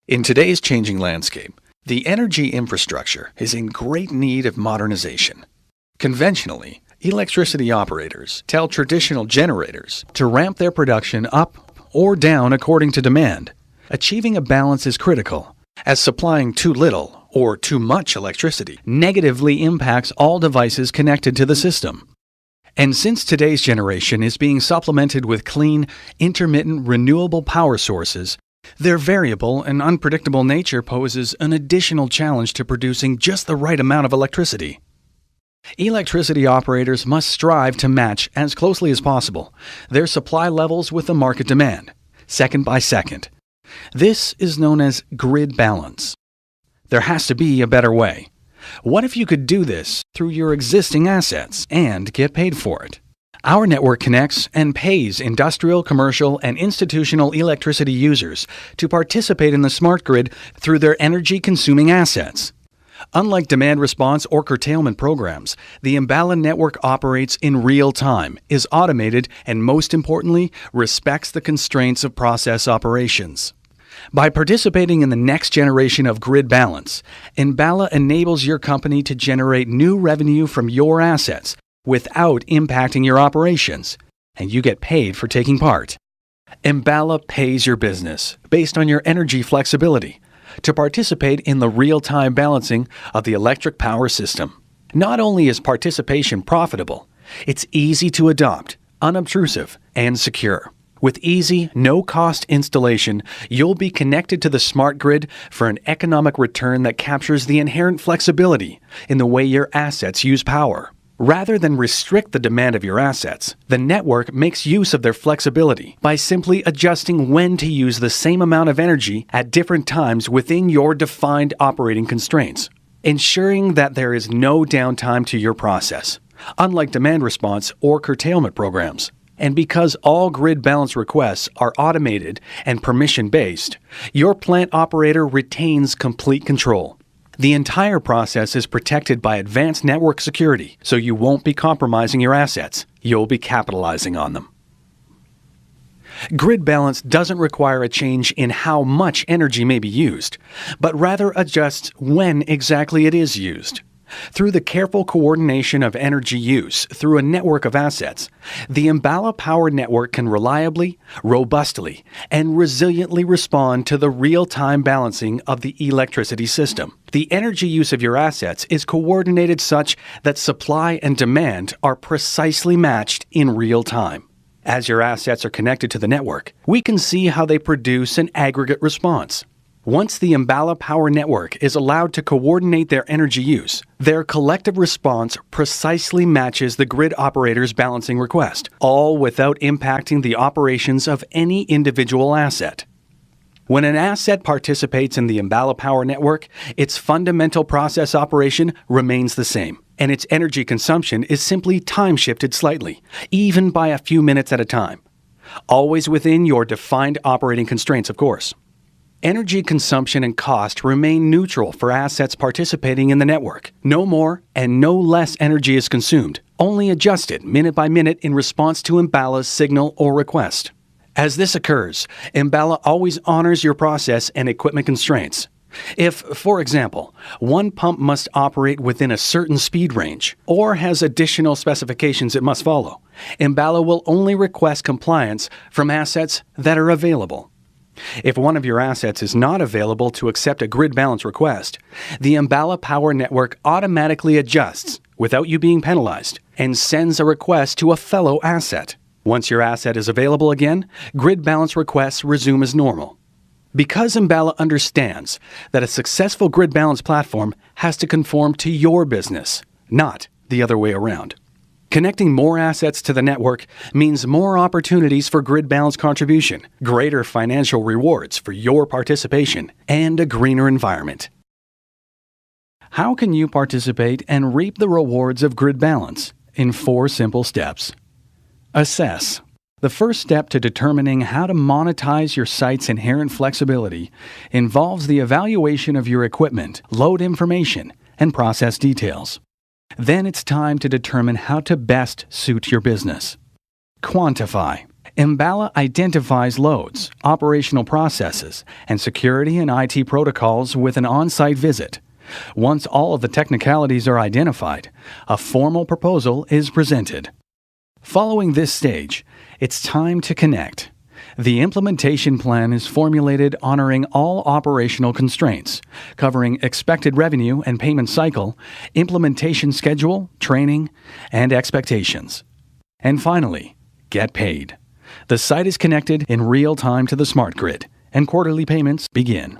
In today's changing landscape, the energy infrastructure is in great need of modernization. Conventionally, electricity operators tell traditional generators to ramp their production up or down according to demand. Achieving a balance is critical, as supplying too little or too much electricity negatively impacts all devices connected to the system. And since today's generation is being supplemented with clean, intermittent, renewable power sources, their variable and unpredictable nature poses an additional challenge to producing just the right amount of electricity. Electricity operators must strive to match, as closely as possible, their supply levels with the market demand, second by second. This is known as grid balance. There has to be a better way. What if you could do this through your existing assets and get paid for it? Our network connects and pays industrial, commercial, and institutional electricity users to participate in the smart grid through their energy-consuming assets. Unlike demand response or curtailment programs, the Enbala network operates in real time, is automated, and most importantly, respects the constraints of process operations. By participating in the next generation of grid balance, Enbala enables your company to generate new revenue from your assets without impacting your operations, and you get paid for taking part. Enbala pays your business based on your energy flexibility to participate in the real-time balancing of the electric power system. Not only is participation profitable, it's easy to adopt, unobtrusive, and secure. With easy, no-cost installation, you'll be connected to the smart grid for an economic return that captures the inherent flexibility in the way your assets use power. Rather than restrict the demand of your assets, the network makes use of their flexibility by simply adjusting when to use the same amount of energy at different times within your defined operating constraints, ensuring that there is no downtime to your process, unlike demand response or curtailment programs. And because all grid balance requests are automated and permission-based, your plant operator retains complete control. The entire process is protected by advanced network security, so you won't be compromising your assets. You'll be capitalizing on them. Grid balance doesn't require a change in how much energy may be used, but rather adjusts when exactly it is used. Through the careful coordination of energy use through a network of assets, the Enbala Power Network can reliably, robustly, and resiliently respond to the real-time balancing of the electricity system. The energy use of your assets is coordinated such that supply and demand are precisely matched in real time. As your assets are connected to the network, we can see how they produce an aggregate response. Once the Enbala Power Network is allowed to coordinate their energy use, their collective response precisely matches the grid operator's balancing request, all without impacting the operations of any individual asset. When an asset participates in the Enbala Power Network, its fundamental process operation remains the same, and its energy consumption is simply time-shifted slightly, even by a few minutes at a time. Always within your defined operating constraints, of course. Energy consumption and cost remain neutral for assets participating in the network. No more and no less energy is consumed, only adjusted minute by minute in response to Enbala's signal or request. As this occurs, Enbala always honors your process and equipment constraints. If, for example, one pump must operate within a certain speed range or has additional specifications it must follow, Enbala will only request compliance from assets that are available. If one of your assets is not available to accept a grid balance request, the Enbala Power Network automatically adjusts without you being penalized and sends a request to a fellow asset. Once your asset is available again, grid balance requests resume as normal. Because Enbala understands that a successful grid balance platform has to conform to your business, not the other way around. Connecting more assets to the network means more opportunities for grid balance contribution, greater financial rewards for your participation, and a greener environment. How can you participate and reap the rewards of grid balance? In 4 simple steps. Assess. The first step to determining how to monetize your site's inherent flexibility involves the evaluation of your equipment, load information, and process details. Then it's time to determine how to best suit your business. Quantify. Enbala identifies loads, operational processes, and security and IT protocols with an on-site visit. Once all of the technicalities are identified, a formal proposal is presented. Following this stage, it's time to connect. The implementation plan is formulated honoring all operational constraints, covering expected revenue and payment cycle, implementation schedule, training, and expectations. And finally, get paid. The site is connected in real time to the smart grid, and quarterly payments begin.